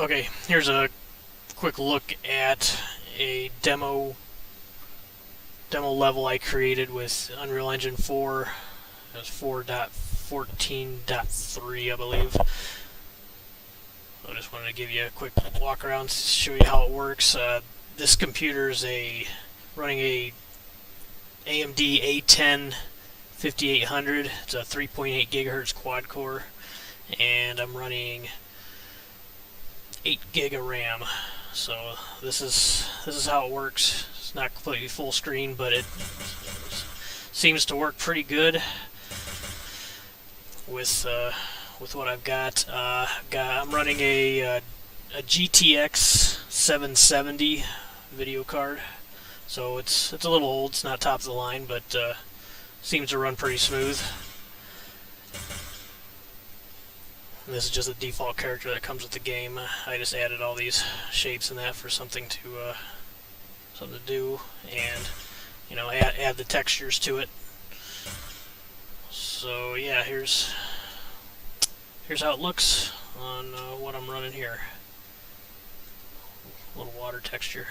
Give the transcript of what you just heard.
Okay, here's a quick look at a demo level I created with Unreal Engine 4. It was 4.14.3, I believe. I just wanted to give you a quick walk around, show you how it works. This computer is running a AMD A10 5800. It's a 3.8 gigahertz quad core, and I'm running 8 gig of RAM. So this is how it works. It's not completely full screen, but it seems to work pretty good with what I've got. I'm running a GTX 770 video card, so it's a little old. It's not top of the line, but seems to run pretty smooth. And this is just a default character that comes with the game. I just added all these shapes and that for something to do, and add the textures to it. So yeah, here's how it looks on what I'm running here. A little water texture.